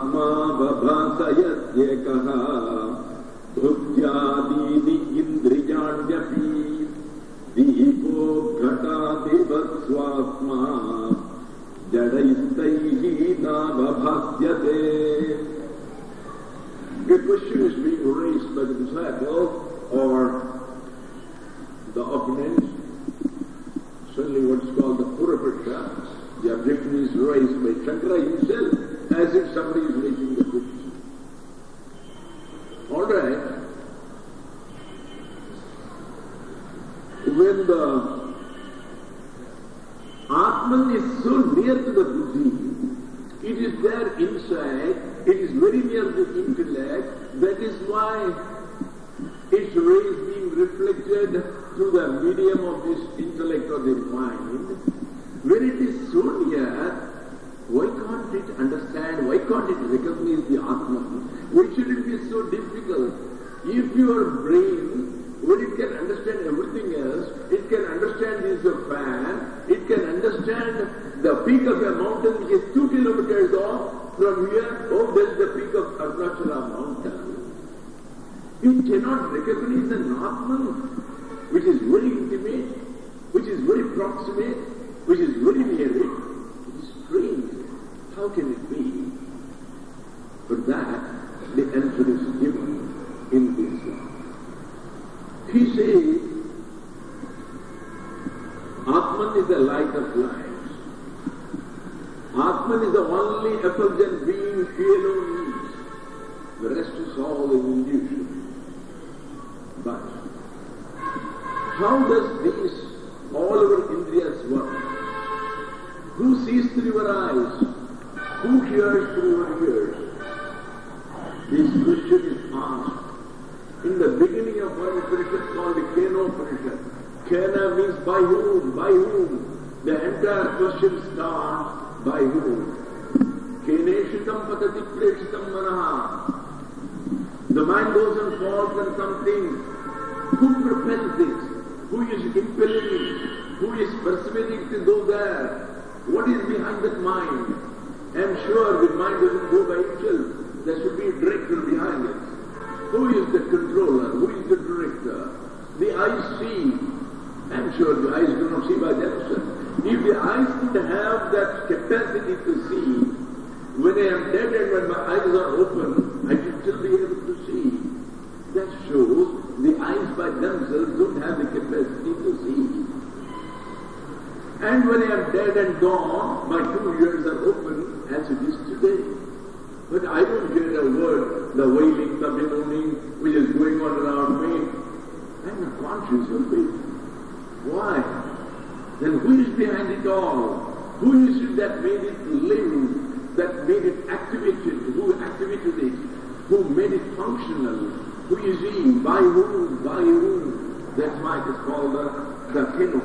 Atma vabhasayat-yekaha bhutyadini indriyanyapi dipo ghatadivat swatma jadaistaihi navabhasyate. The question is being raised by the disciple or the opponent, certainly what is called the Purushotta. The objection is raised by Shankara himself as if somebody is making the question. All right. When the Atman is so near to the buddhi, it is there inside, it is very near the intellect, that is why its rays being reflected through the medium of this intellect or the mind. When it is so near, why can't it understand, why can't it recognize the Atman? Why should it be so difficult? If your brain, when it can understand everything else, it can understand this fan, it can understand the peak of a mountain which is 2 kilometers off from here. Oh, there's the peak of Arunachala mountain. It cannot recognize an Atman which is very intimate, which is very proximate, which is very near it. It is strange. How can it be? For that, the answer is given in this law. He says, Atman is the light of life. Atman is the only effulgent being he alone is. The rest is all an illusion. But how does this, all our Indriyas work? Who sees through your eyes? Who hears through your ears? This question is asked in the beginning of one Upanishad called the Kena Upanishad. Kena means by whom? By whom? The entire question starts by whom? Keneshitam patati preshitam manaha. The mind goes and falls on something. Who propels it? Who is impelling it? Who is persuading to go there? What is behind that mind? I am sure the mind doesn't go by itself. There should be a director behind it. Who is the controller? Who is the director? The eyes see. I am sure the eyes do not see by themselves. If the eyes could have that capacity to see, when I am dead and when my eyes are open, I should still be able to see. That shows the eyes by themselves don't have the capacity to see. And when I am dead and gone, my 2 ears are open as it is today. But I don't hear a word, the wailing, the bemoaning, which is going on around me. I am not conscious of it. Why? Then who is behind it all? Who is it that made it live, that made it activated? Who activated it? Who made it functional? Who is he? By whom? By whom? That's why it is called the Kena.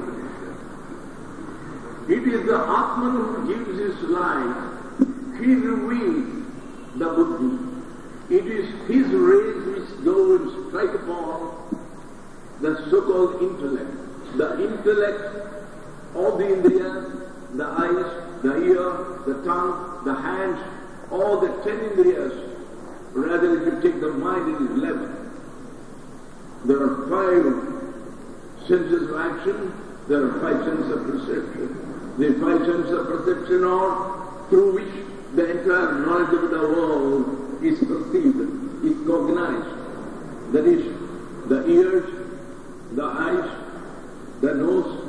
It is the Atman who gives his light. He reveals the buddhi. It is his rays which go and strike upon the so-called intellect. The intellect of the Indriyas, the eyes, the ear, the tongue, the hands, all the 10 Indriyas. Rather, if you take the mind, it is 11. There are 5 senses of action, there are 5 senses of perception. The 5 senses of perception are through which the entire knowledge of the world is perceived, is cognized. That is, the ears, the eyes, the nose,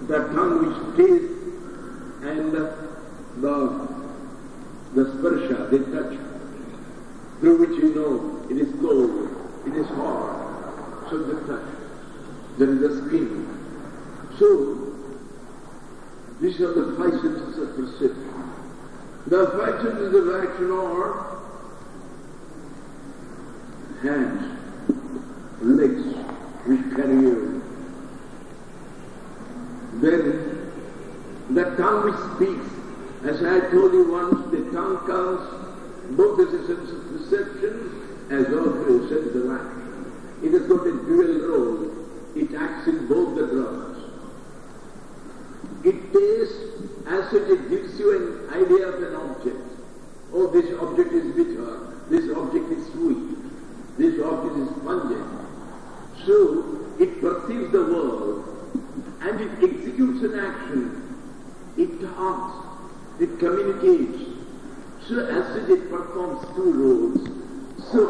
the tongue which tastes, and the sparsha, the touch, through which you know it is cold, it is hot, so the touch. There is the skin. So, these are the 5 senses of perception. The 5 senses of action are hands, legs, which carry you. Then the tongue which speaks. As I told you once, the tongue comes both as a sense of perception as also a sense of action. It has got a dual role. It acts in both the dramas. It tastes as such, it gives you an idea of an object. Oh, this this object is bitter, this object is sweet, this object is pungent. So it perceives the world and it executes an action, it talks, it communicates. So as such it performs two roles. So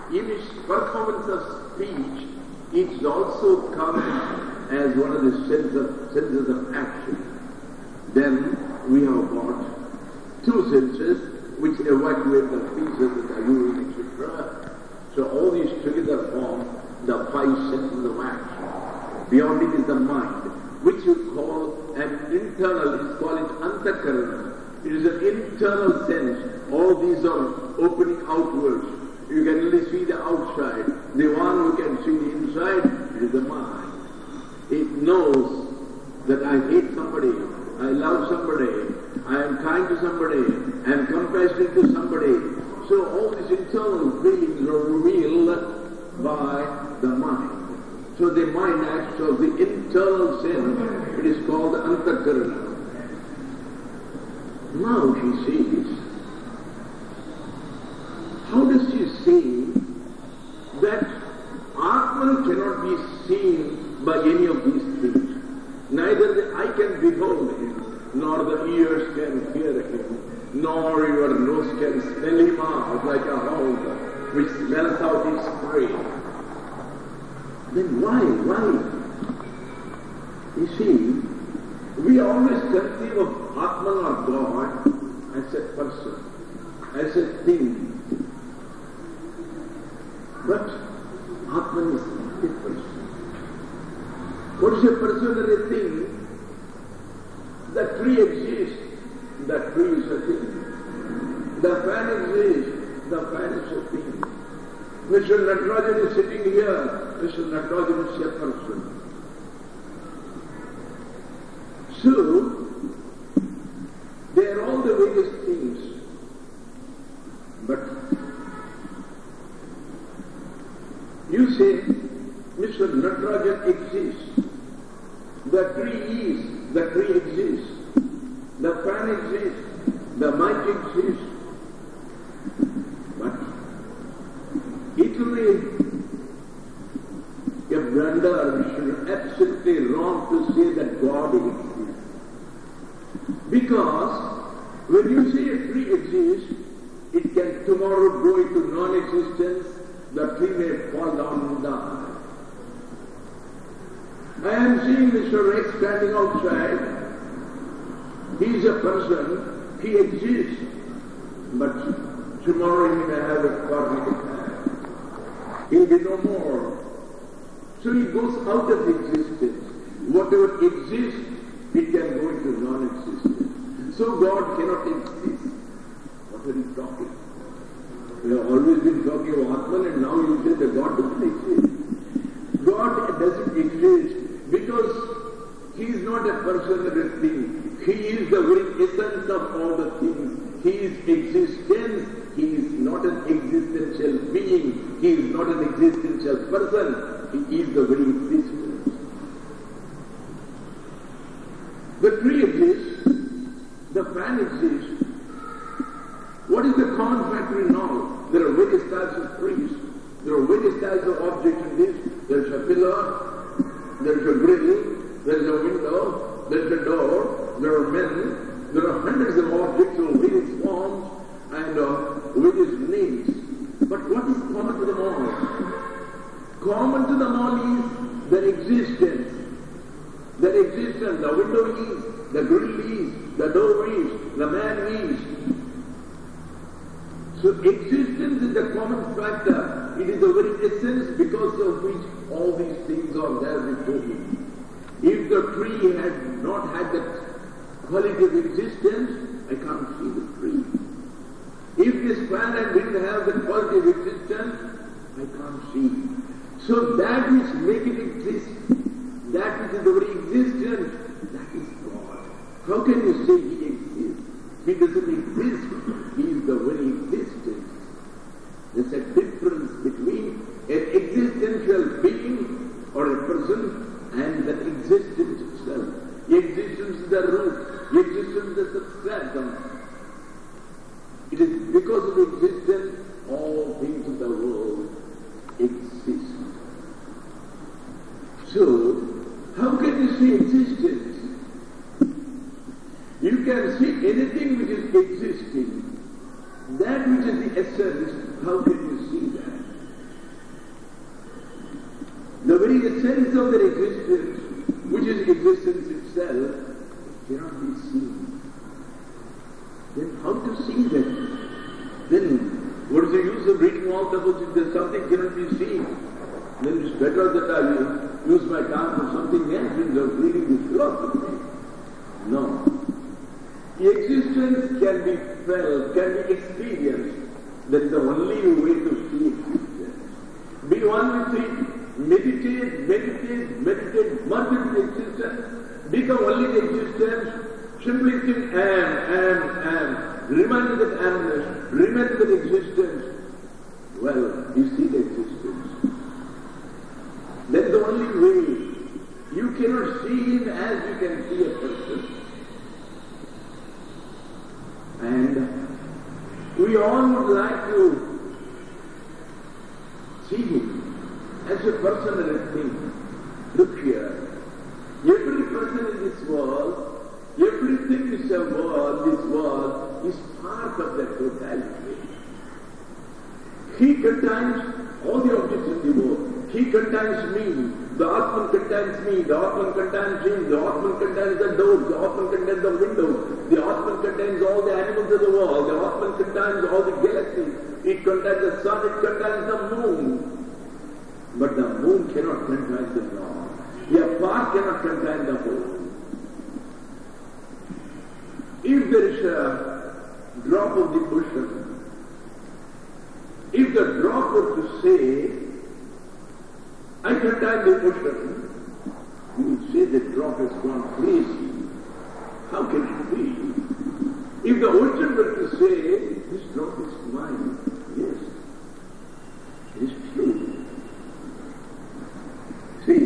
in its performance of speech, it also comes as one of the senses of action. Then we have got two senses which evacuate the pieces that are used, etc. So all these together form the five senses of action. Beyond it is the mind, which you call an internal, it's called it antakarana. It is an internal sense. All these are opening outwards. You can only see the outside. The one who can see the inside, it is the mind. It knows that I hate somebody, I love somebody, I am kind to somebody, I am compassionate to somebody. So all these internal feelings are revealed by the mind. So the mind acts as the internal sense. It is called the antakarana. Now she says, how does she say that Atman cannot be seen by any of these things? Neither the eye can behold him, nor the ears can hear him, nor your nose can smell him out like a hound which smells out its prey. Then why? You see, we always conceive of Atman or God as a person, as a thing. But Atman is not a person. What is a person or a thing? The tree exists, the tree is a thing. The fan exists, the fan is a thing. Mr. Natarajan is sitting here, Mr. Natarajan is a person. So, they are all the various things, but you say, Mr. Natarajan exists, the tree exists, the fan exists, the mic exists, but it will be a blunder, absolutely wrong to say that God exists. Because when you say a tree exists, it can tomorrow go into non-existence, the tree may fall down and die. I am seeing Mr. X standing outside. He is a person, he exists, but tomorrow he may have a cardiac attack. He will be no more. So he goes out of existence. Whatever exists, it can go into non-existence. So God cannot exist. What are you talking? We have always been talking of Atman and now you say that God doesn't exist. God doesn't exist because He is not a person or a thing. He is the very essence of all the things. He is existence. He is not an existential being. He is not an existential person. He is the very existence. The tree exists. The fan exists. What is the common factor in all? There are various types of trees. There are various types of objects in this. There is a pillar, there is a grill, there is a window, there is a door, there are men, there are hundreds of objects of various forms and various names. But what is common to them all? Common to them all is their existence. Their existence, the window is, the grill is, the door is, the man is. So existence is the common factor. It is the very essence because of which all these things are there before me. If the tree had not had that quality of existence, I can't see the tree. If this planet didn't have the quality of existence, I can't see. So that which makes it exist, that which is the very existence, that is God. How can you say He exists? He doesn't exist. He is the very existence. There's a difference between an existential being or a person and the existence itself. Existence is the root. Existence is the substratum. It is because of existence all things in the world exist. So, how can you see existence? You can see anything which is existing. That which is the essence, how can you see that? The very essence of their existence, which is existence itself, cannot be seen. Then how to see that? Then what is the use of reading all the books if there's something cannot be seen? Then it's better that I use my time for something else instead of reading this philosophy. No. The existence can be felt, can be experienced. That is the only way to see existence. Be one with it, meditate, merge into existence, become only the existence, simply think am. Remind that amness, remain that existence. Well, you see the existence. That's the only way. You cannot see him as you can see a person. And we all would like to see him as a person and a thing. Look here. Every person in this world, everything is a world, this world is part of that totality. He contains all the objects in the world. He contains me. The Atman contains me. The Atman contains him. The Atman contains the doors. The Atman contains the windows. The Atman contains all the animals of the world. The Atman contains all the galaxies. It contains the sun. It contains the moon. But the moon cannot contain the Lord. The part cannot contain the whole. If there is a drop of the ocean, if the drop were to say, I contain the ocean, you would say the drop has gone crazy. How can it be? If the ocean were to say, this drop is mine, yes, it is true. See,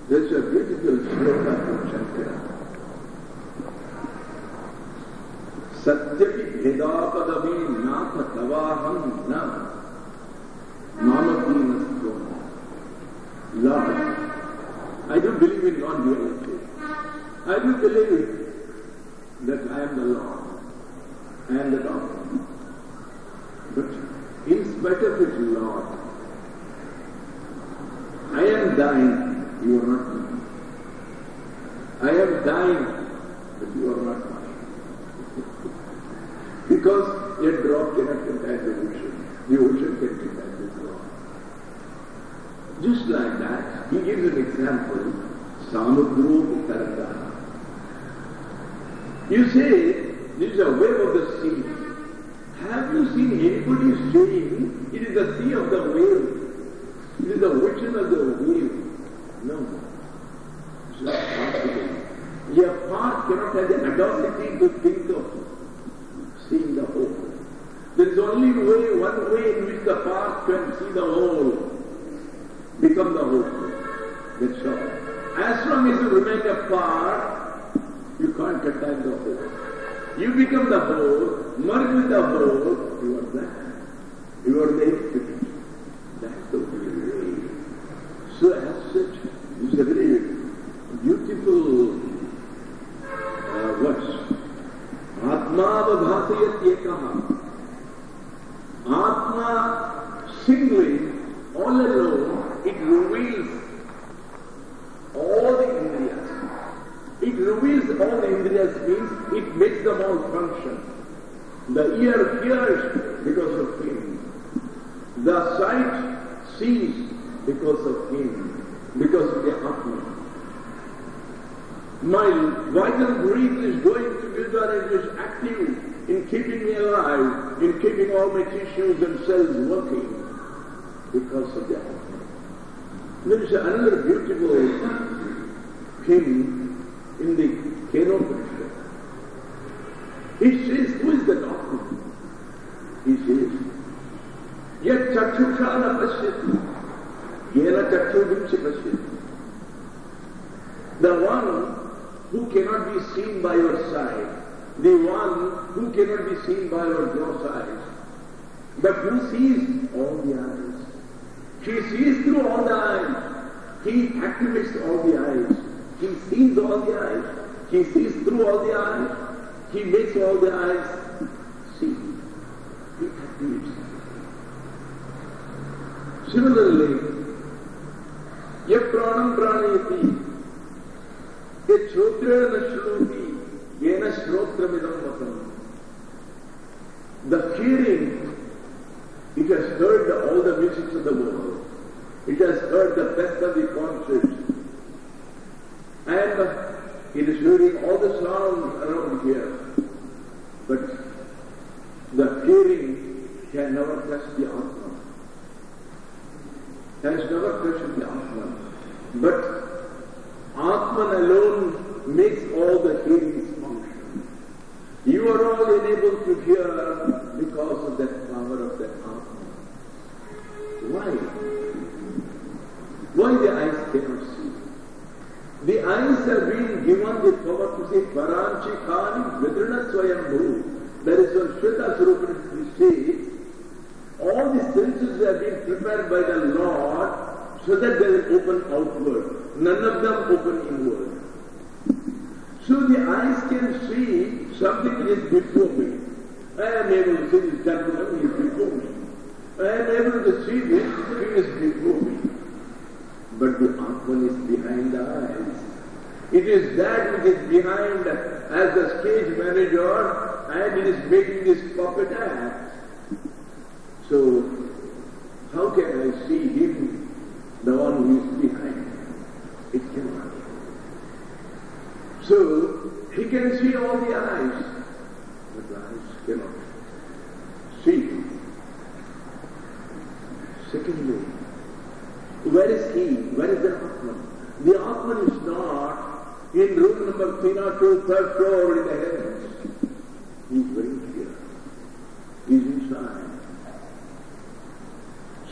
there's a beautiful shloka from Shankara. Satyapi bhedapadami natha tavaham na mamati. Lord, I do believe in non-duality. I do believe that I am the Lord. I am the Lord. But in spite of it, Lord, I am thine, you are not mine. I am thine, but you are not mine. Because a drop cannot contain the ocean. The ocean can contain the drop. Just like that, he gives an example, Samudru Taraka. You say, this is a wave of the sea. Have you seen anybody saying, it is the sea of the wave? It is the ocean of the wave? No. It's not possible. Your part cannot have the audacity to think of seeing the whole. There is only one way in which the part can see the whole. Become the whole. That's all. As long as you remain a part, you can't contain the whole. You become the whole, merge with the whole, you are that. You are the infinite. That's the way. So as such, this is a very beautiful verse. Atma vabhasayat yekaha. Atma singly, all alone, it reveals all the indriyas. It reveals all the indriyas means it makes them all function. The ear hears because of him. The sight sees because of him, because of the Atma. My vital breath is going together and is active in keeping me alive, in keeping all my tissues and cells working because of the Atma. There is another beautiful hymn in the Kenopanishad. He says, who is the Atma? He says, Yat chakshukshana pasyati, yena chakshuvimsi pasyati. The one who cannot be seen by your sight, the one who cannot be seen by our gross eyes, but who sees all the eyes. He sees through all the eyes. He activates all the eyes. He sees all the eyes. He sees through all the eyes. He makes all the eyes see. He activates. Similarly, yah pranam pranayati, yah shrotrena shroti, yena shrotramidam matam. The hearing, it has heard all the music of the world. It has heard the best of the concerts. And it is hearing all the sounds around here. But the hearing can never touch the Atma. Has never touched the Atma. But Atman alone makes all the hearings function. You are all enabled to hear because of that power of that Atma. Why? Why the eyes cannot see? The eyes have been given the power to say Paranchi Khani Vidrina Swayambhu. That is when Shweta Swarupa says, all the senses have been prepared by the Lord so that they will open outward. None of them open inward. So the eyes can see something which is before me. I am able to see this gentleman, he is before me. I am able to see this, he is before me. But the Atman is behind the eyes. It is that which is behind as the stage manager, and it is making this puppet act. So, how can I see him, the one who is behind? It cannot. So, he can see all the eyes, but the eyes cannot see. Secondly, where is he? Where is the Atman? The Atman is not in room number 302, third floor in the heavens. He is very here. He is inside.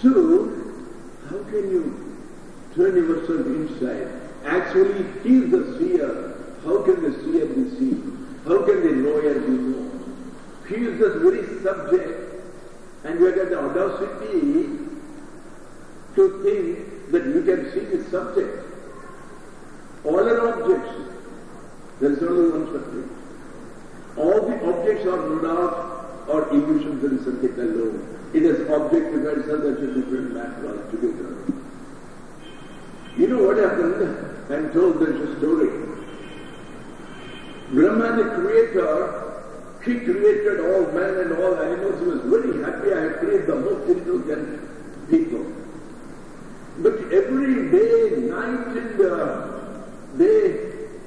So, how can you turn yourself inside? Actually, he is the seer. How can the seer be seen? How can the knower be known? He is the very subject, and you have got the audacity to think that you can see the subject. All are objects. There is only one subject. All the objects are no doubt or illusions of the subject alone. It is objectified itself, that's a different matter altogether. You know what happened? I'm told there is a story. Brahma, the creator, he created all men and all animals. He was very happy. I have created the most intelligent people. But every day, night and day,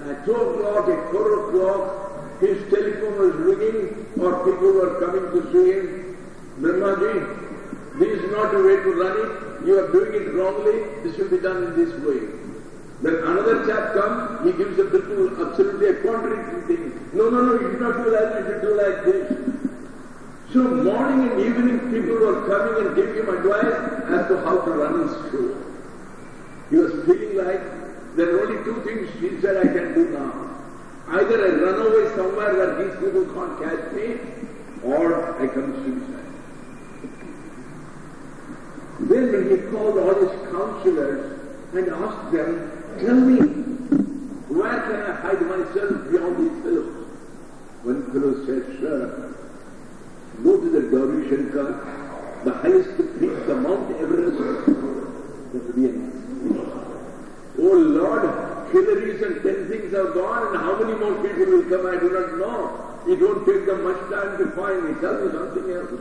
at 2 o'clock, at 4 o'clock, his telephone was ringing or people were coming to see him. Brahmaji, this is not the way to run it. You are doing it wrongly. This will be done in this way. Then another chap comes, he gives a little, absolutely a contradictory thing. No, you should not do that, you should do like this. So morning and evening people were coming and giving him advice as to how to run his show. He was feeling like there are only 2 things he said I can do now. Either I run away somewhere where these people can't catch me, or I commit suicide. Then when he called all his counselors and asked them, tell me, where can I hide myself beyond these fellows? One fellow said, sir, go to the Gauri Shankar, the highest peak, the Mount Everest. That will be enough. Oh Lord, Hillaries and 10 things are gone, and how many more people will come, I do not know. It won't take them much time to find me. Tell me something else.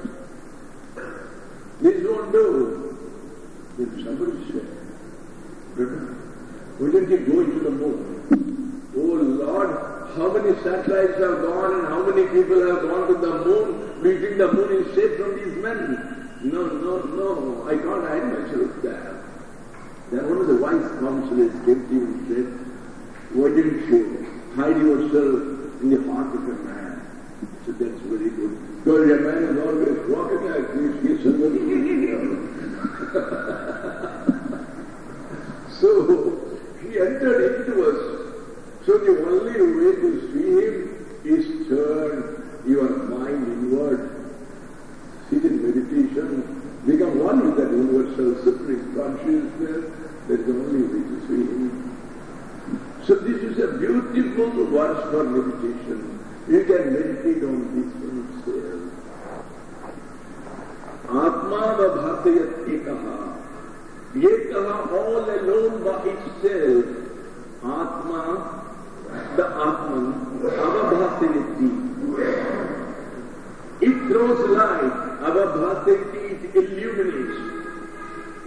This won't do. Then somebody said, why don't you go into the moon? Oh Lord, how many satellites have gone and how many people have gone to the moon? Do you think the moon is safe from these men? No, I can't hide myself there. Then one of the wise counselors came to him and said, why didn't you hide yourself in the heart of a man? He said, that's very good. Because a man is always walking like this, he's So, he entered into us. So the only way to see him is turn meditation. You can meditate on this one itself. Atma vabhatayat ekaha. Ekaha, all alone by itself. Atma, the Atman, avabhatayati. It throws light. Avabhatayati, it illuminates.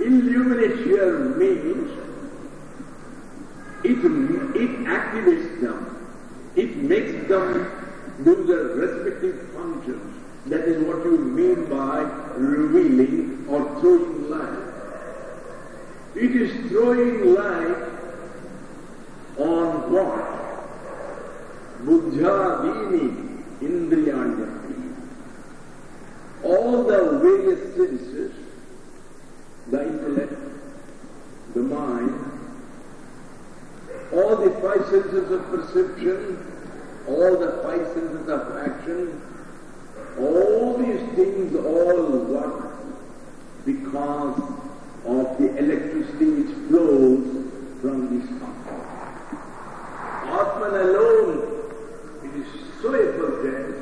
Illuminate here means it activates them. It makes them do their respective functions. That is what you mean by revealing or throwing light. It is throwing light on what? Buddha-dini indriyanyati. All the various senses, the intellect, the mind, all the five senses of perception, all the five senses of action, all these things all work because of the electricity which flows from this Atma. Atman alone, it is so effulgent,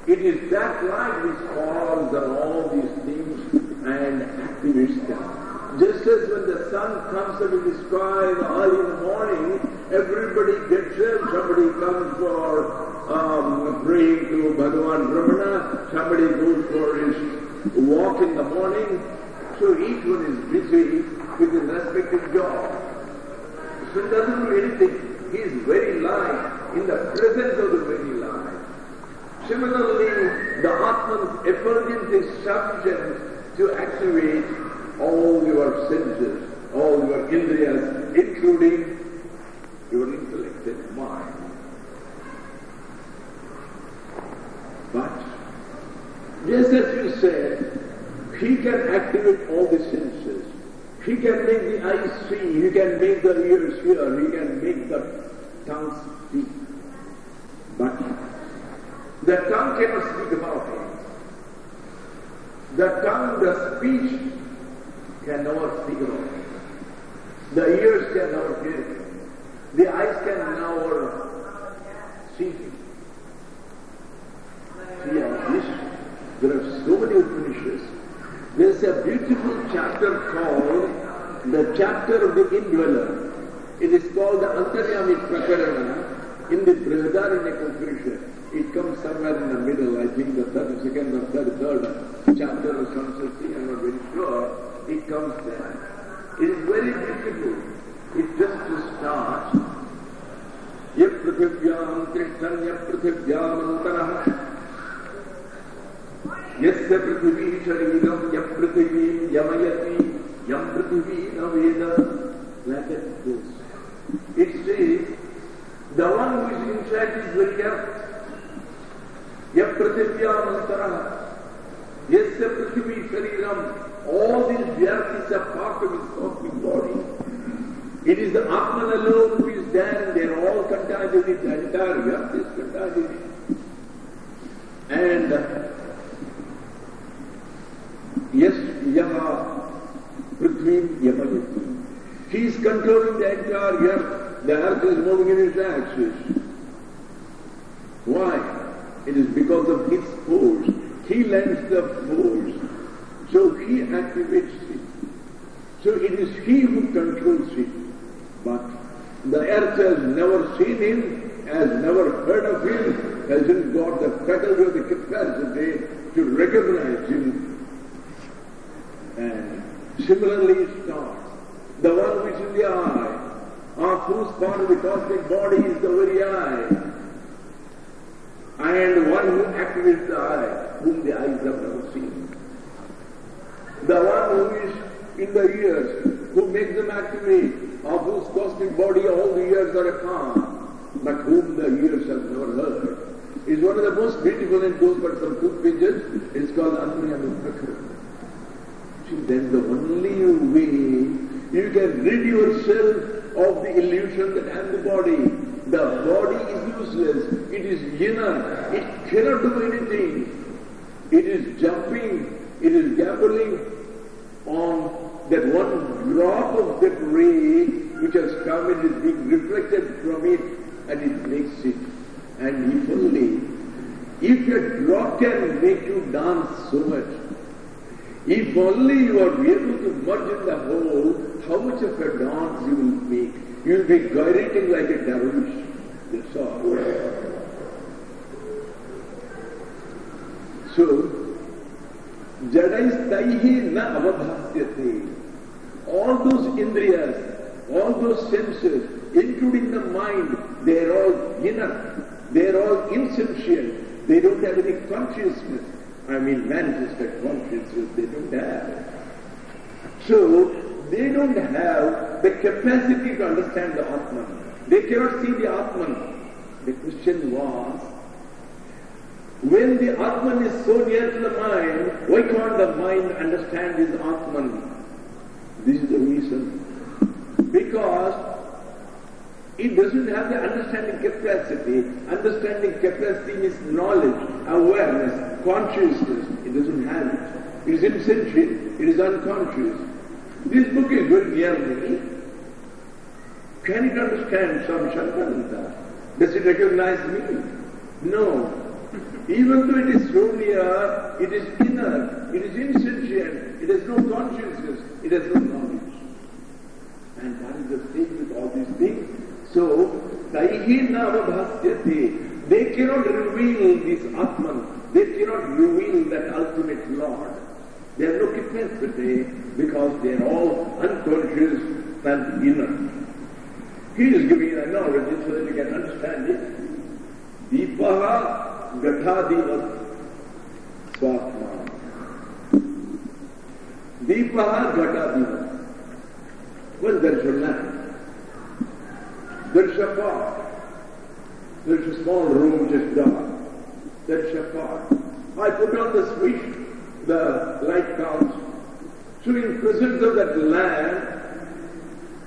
it is that light which falls on all these things and activates them. Just as when the sun comes up in the sky early in the morning, everybody gets up, somebody comes for praying to Bhagavan Brahmana, somebody goes for his walk in the morning, so each one is busy with his respective job. So he doesn't do anything. He is very light in the presence of the very light. Similarly, the Atman's effulgence is sufficient to activate all your senses, all your indriyas, including your intellect and mind. But, just as you said, he can activate all the senses. He can make the eyes see, he can make the ears hear, he can make the tongue speak. But the tongue cannot speak about him. The tongue, the speech, can never speak about him. The ears can never hear him. The eyes can never see him. See on this, there are so many Upanishads. There is a beautiful chapter called the chapter of the indweller. It is called the Antaryami Prakarana in the Brihadaranyaka Upanishad. It comes somewhere in the middle, I think the 32nd or 33rd chapter or something, I'm not very sure. It comes there. It is very beautiful. It just to start. Yap prithivyam krishnan yap prithivyam antaraha yasya prithivi shariram yap prithivim yamayati yam prithivi naveda. Like that it goes. It says, the one who is inside is very earth. Yap prithivyam antaraha yasya prithivi shariram. All this earth is a part of his cosmic body. It is the Atman alone who is there, and they are all contained in it. The entire earth is contained in it. And yes, Yaha Prithvim Yamayati. He is controlling the entire earth. The earth is moving in its axis. Why? It is because of his force. He lends the force. So he activates it. So it is he who controls it. But the earth has never seen him, has never heard of him, hasn't got the faculty or the capacity to recognize him. And similarly it starts. The one which is the eye, of whose part of the cosmic body is the very eye. And one who activates the eye, whom the eyes have never seen. The one who is in the ears, who makes them activate, of whose cosmic body all the ears are a part, but whom the ears have never heard, is one of the most beautiful, and goes but some 2 pages. It is called Antaryami Prakarana. See, that's the only way you can rid yourself of the illusion that I am the body. The body is useless. It is inert. It cannot do anything. It is jumping. It is gambling on that one drop of that ray which has come and is being reflected from it, and it makes it And if a drop can make you dance so much, if only you are able to merge in the whole, how much of a dance you will make? You will be gyrating like a dervish. That's all. So, jadaistaihi na avabhasyate. All those indriyas, all those senses, including the mind, they are all inert. They are all insentient. They don't have any consciousness. I mean, manifested consciousness, they don't have. So, they don't have the capacity to understand the Atman. They cannot see the Atman. The question was, when the Atman is so near to the mind, why can't the mind understand his Atman? This is the reason. Because it doesn't have the understanding capacity. Understanding capacity means knowledge, awareness, consciousness. It doesn't have it. It is insentient. It is unconscious. This book is very near me. Can it understand Swami Shantananda? Does it recognize me? No. Even though it is so near, it is inert, it is insentient, it has no consciousness, it has no knowledge. And that is the same with all these things. So, taihi na avabhasyate. They cannot reveal this Atman. They cannot reveal that ultimate Lord. They have no capacity because they are all unconscious and inert. He is giving an analogy so that you can understand it. Deepaha gatadivat swatma. Deepaha gatadivat. Well, there is a lamp. There is a pot. There is a small room just dark. There is a pot. I put on the switch, the light comes. So in presence of that lamp,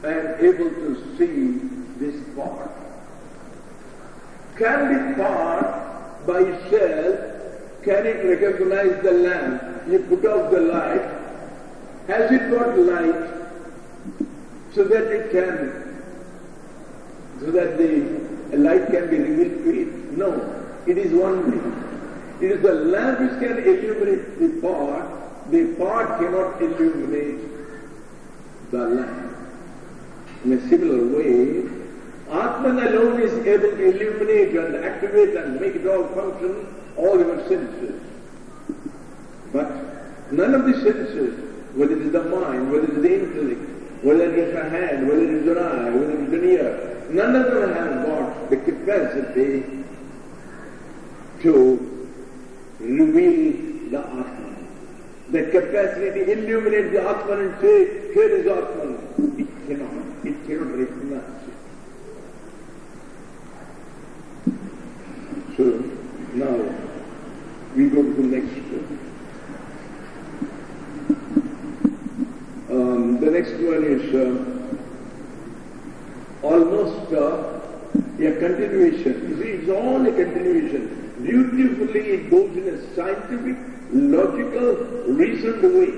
I am able to see this pot. Can this pot by itself, can it recognize the lamp? You put off the light. Has it got light so that it can, so that the light can be revealed to it? No. It is one thing. It is the lamp which can illuminate the pot. The pot cannot illuminate the lamp. In a similar way, Atman alone is able to illuminate and activate and make it all function, all your senses. But none of the senses, whether it is the mind, whether it is the intellect, whether it is a hand, whether it is an eye, whether it is an ear, none of them have got the capacity to reveal the Atman. The capacity to illuminate the Atman and say, here is Atman. It cannot. It cannot recognize it. So, now, we go to the next one. The next one is almost a continuation. You see, it's all a continuation. Beautifully it goes in a scientific, logical, reasoned way,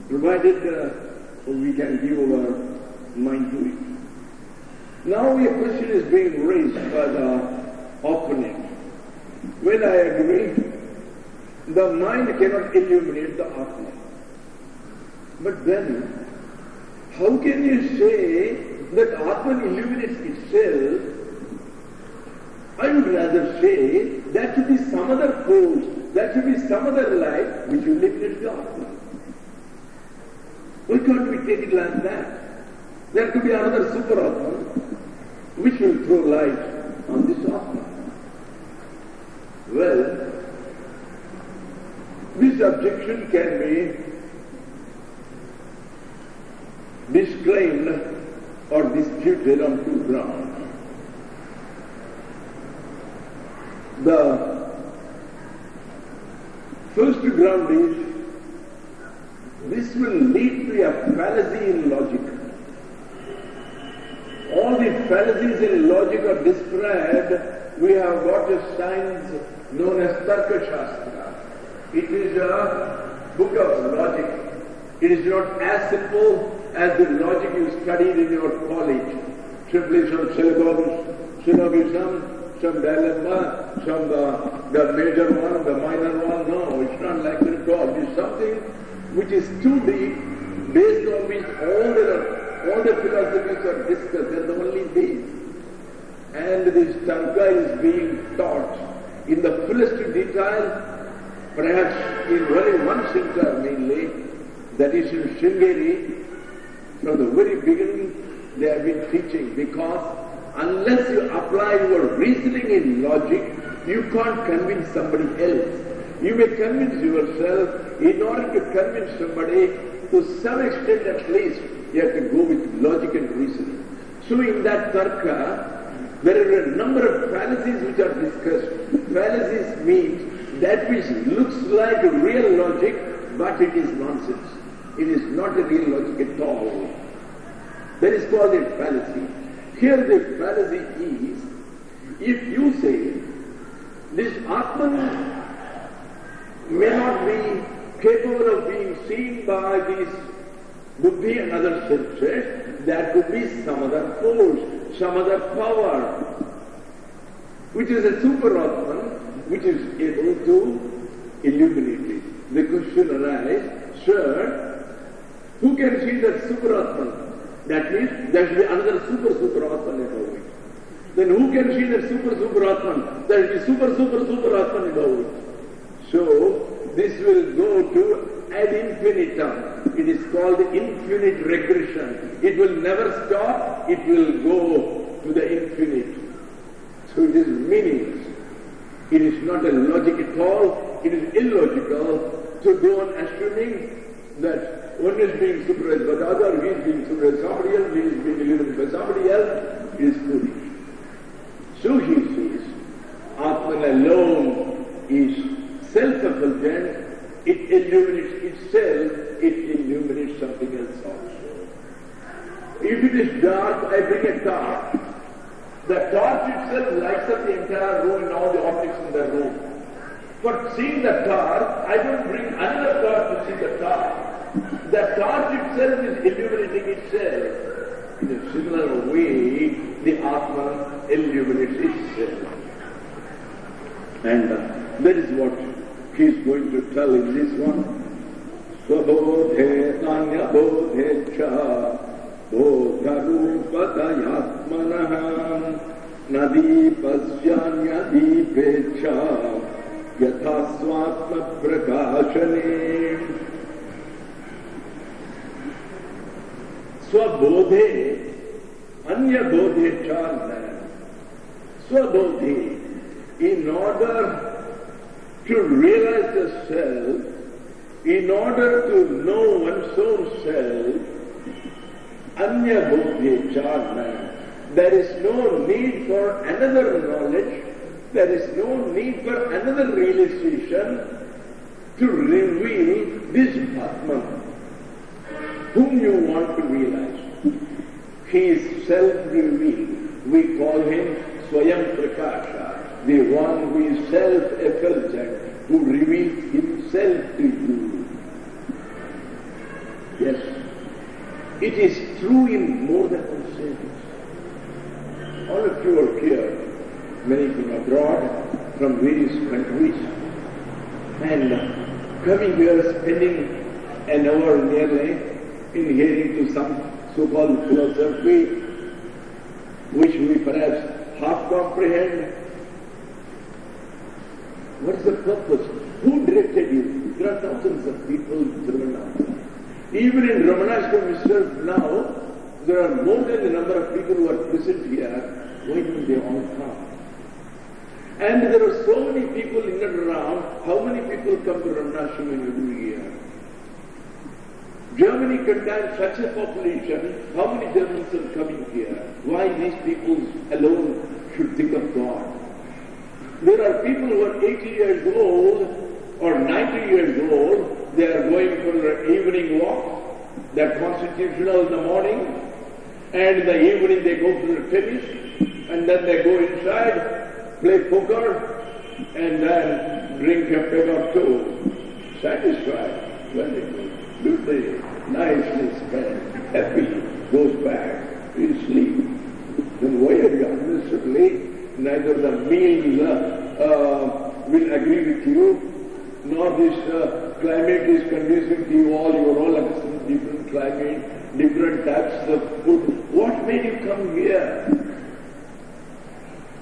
provided we can give our mind to it. Now a question is being raised by the opponent. When I agree, the mind cannot illuminate the Atma. But then, how can you say that Atman illuminates itself? I would rather say that should be some other force, that should be some other light which illuminates the Atman. Why can't we take it like that? There could be another super Atman which will throw light on this Atman. Well, this objection can be disclaimed or disputed on two grounds. The first ground is, this will lead to a fallacy in logic. All the fallacies in logic are described. We have got a science known as Tarka Shastra. It is a book of logic. It is not as simple as the logic you studied in your college. Simply some syllabus, syllogism, some dilemma, some the major one, the minor one. No, it's not like that at all. It's something which is too deep, based on which all the philosophies are discussed. They're the only these. And this Tanka is being taught in the fullest detail, perhaps in only one center mainly, that is in Sringeri. From the very beginning they have been teaching, because unless you apply your reasoning in logic, you can't convince somebody else. You may convince yourself. In order to convince somebody, to some extent at least, you have to go with logic and reasoning. So in that Tarka, there are a number of fallacies which are discussed. Fallacies means that which looks like real logic, but it is nonsense. It is not a real logic at all. That is called a fallacy. Here the fallacy is, if you say, this Atman may not be capable of being seen by this buddhi and other senses, there could be some other force, some other power, which is a super-Atman, which is able to illuminate it. The question arises, sir, who can see that super-Atman? That means there should be another super-Atman above it. Then who can see that super-Atman? There should be super-Atman above it. So, this will go to ad infinitum. It is called infinite regression. It will never stop, it will go to the infinite. So it is meaningless. It is not a logic at all. It is illogical to go on assuming that one is being supervised by the other, he is being supervised by somebody else, he is being illuminated by somebody else. It is foolish. So he says, Atman alone is self-effulgent, it illuminates itself, it illuminates something else also. If it is dark, I bring a torch. The torch itself lights up the entire room and all the objects in the room. For seeing the torch, I don't bring another torch to see the torch. The torch itself is illuminating itself. In a similar way, the Atman illuminates itself. And that is what he is going to tell in this one. Svabodhe tanya bodhe cha bodha rupa dayatmanaham nadi pasyanya dipecha yatha swatma prakashane. Swabodhe anya bodhe cha. Swabodhe, in order to realize the self, in order to know one's own self, anya bodhe charna, there is no need for another knowledge, there is no need for another realization to reveal this Atman, whom you want to realize. He is self-revealed. We call him Swayam Prakasha, the one who is self-effulgent, who reveals himself to you. Yes, it is true in more than one sense. All of you are here, many from abroad, from various countries, and coming here, spending an hour nearly in hearing to some so-called philosophy, which we perhaps half comprehend. What is the purpose? Who directed you? There are thousands of people in Ramanasramam. Even in Ramanasramam itself now, there are more than the number of people who are present here. Why don't they all come? And there are so many people in and around. How many people come to Ramanasramam every year? Germany contains such a population. How many Germans are coming here? Why these people alone should think of God? There are people who are 80 years old or 90 years old. They are going for their evening walk. They are constitutional in the morning, and in the evening they go to the tennis, and then they go inside, play poker, and then drink a peg or two. Satisfied. Very good. Good day. Nicely spent. Happy. Goes back. You sleep. Then why are you unnecessarily neither the meals will agree with you, nor this climate is conducive to you all. You are all accustomed to different climate, different types of food. What made you come here?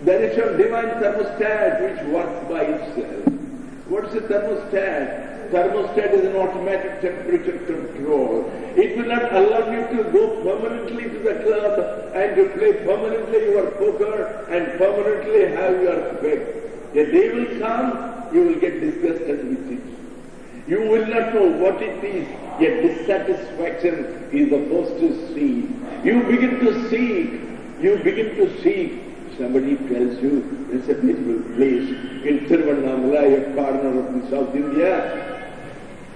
There is some divine thermostat which works by itself. What is a thermostat? Thermostat is an automatic temperature control. It will not allow you to go permanently to the club and to play permanently your poker and permanently have your bet. A day will come, you will get disgusted with it. You will not know what it is. A dissatisfaction is the first to see. You begin to seek. Somebody tells you there's a beautiful place in Tiruvannamalai, a corner of the South India,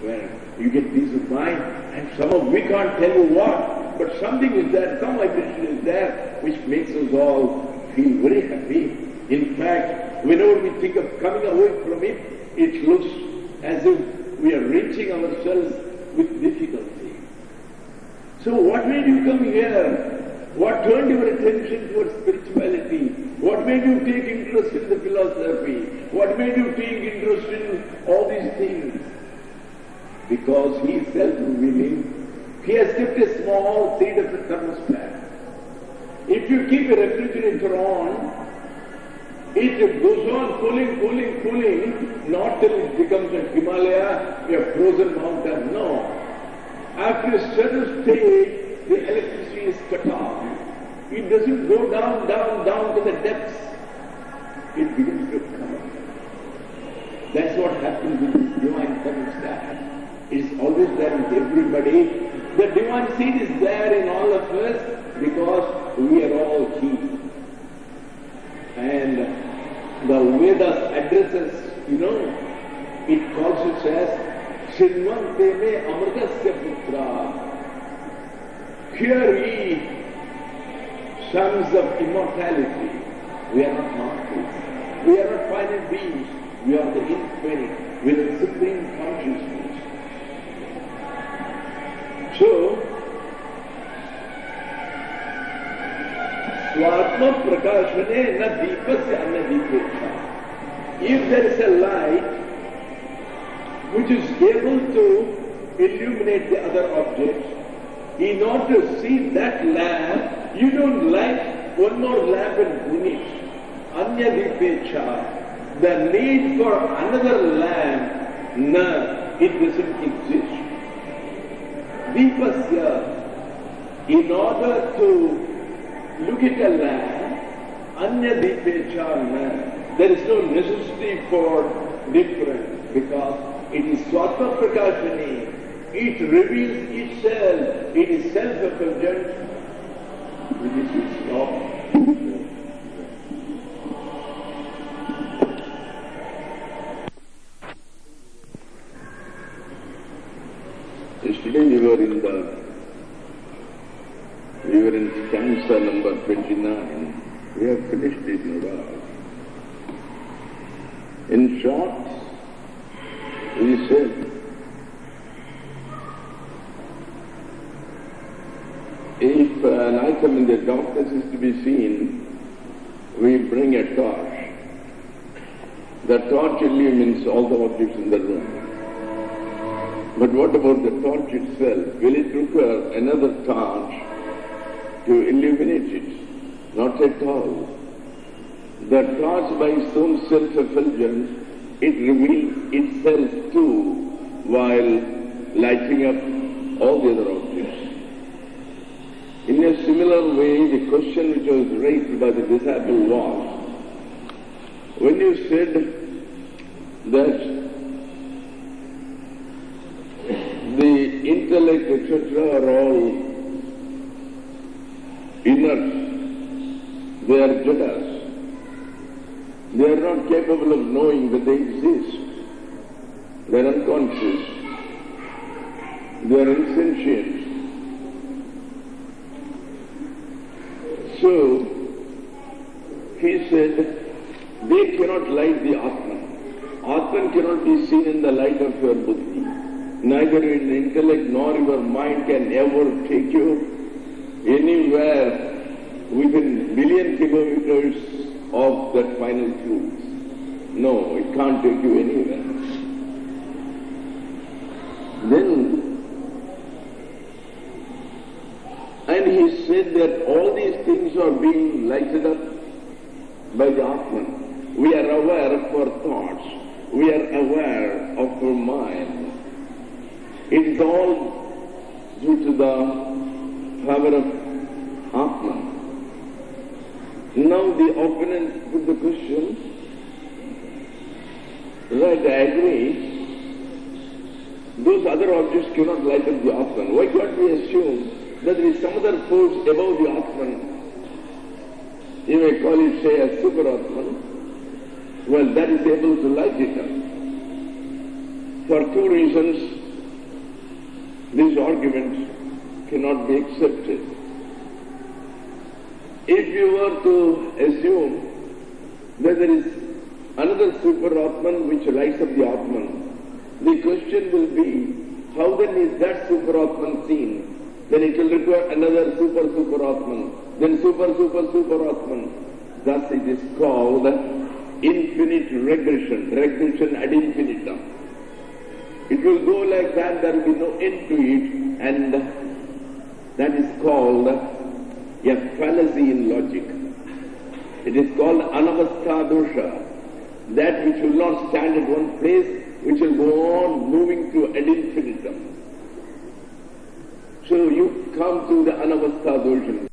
where you get peace of mind, and we can't tell you what, but something is there, some vibration is there, which makes us all feel very happy. In fact, whenever we think of coming away from it, it looks as if we are reaching ourselves with difficulty. So what made you come here? What turned your attention towards spirituality? What made you take interest in the philosophy? What made you take interest in all these things? Because he is self-revealing. He has kept a small 3 different thermostat. If you keep a refrigerator on, it goes on cooling, not till it becomes a Himalaya, a frozen mountain. No. After a certain stage, the electricity is cut off. It doesn't go down to the depths. It begins to come up. That's what happens with this divine thermostat. It's always there with everybody. The divine seed is there in all of us because we are all heat. And the Vedas addresses, it calls it as Shinvante me Amritasya Putra. Hear ye, sons of immortality. We are not mortals. We are not finite beings. We are the infinite. We are the supreme consciousness. So, Swatma Prakashane na Deepasya na Deepesha. If there is a light which is able to illuminate the other objects, in order to see that lamp, you don't light one more lamp and finish. Anya Deepesha. The need for another lamp, it doesn't exist. Deepasya, in order to look at a lamp, Anya Deepecha, there is no necessity for difference because it is Swatma Prakashani. It reveals itself. It is self-effulgent. With this we stop. Yesterday we were in stanza number 29. We have finished it now. In short, we said, if an item in the darkness is to be seen, we bring a torch. The torch illumines all the objects in the room. But what about the torch itself? Will it require another torch to illuminate it? Not at all. The torch by its own self-effulgence, it reveals itself too while lighting up all the other objects. In a similar way, the question which was raised by the disciple was, when you said that the intellect, etc., are all inert, they are jadas, they are not capable of knowing that they exist, they are unconscious, they are insentient. So, he said, they cannot light the Atma. Atman cannot be seen in the light of your buddhi. Neither your intellect nor your mind can ever take you anywhere within billion kilometers of that final truth. No, it can't take you anywhere. And he said that all these things are being lighted up by the Atman. We are aware of our thoughts. We are aware of our mind. It is all due to the power of Atma. Now the opponent put the question, right, I agree, those other objects cannot light up the Atman. Why can't we assume that there is some other force above the Atman? You may call it, say, a super Atman. Well, that is able to light it up. For two reasons, this argument cannot be accepted. If you were to assume that there is another super Atman which lights up the Atman, the question will be, how then is that super Atman seen? Then it will require another super Atman, then super Atman. Thus it is called infinite regression ad infinitum. It will go like that, there will be no end to it, and that is called a fallacy in logic. It is called anavastha dosha, that which will not stand at one place, which will go on moving to ad infinitum. So you come to the anavastha dosha.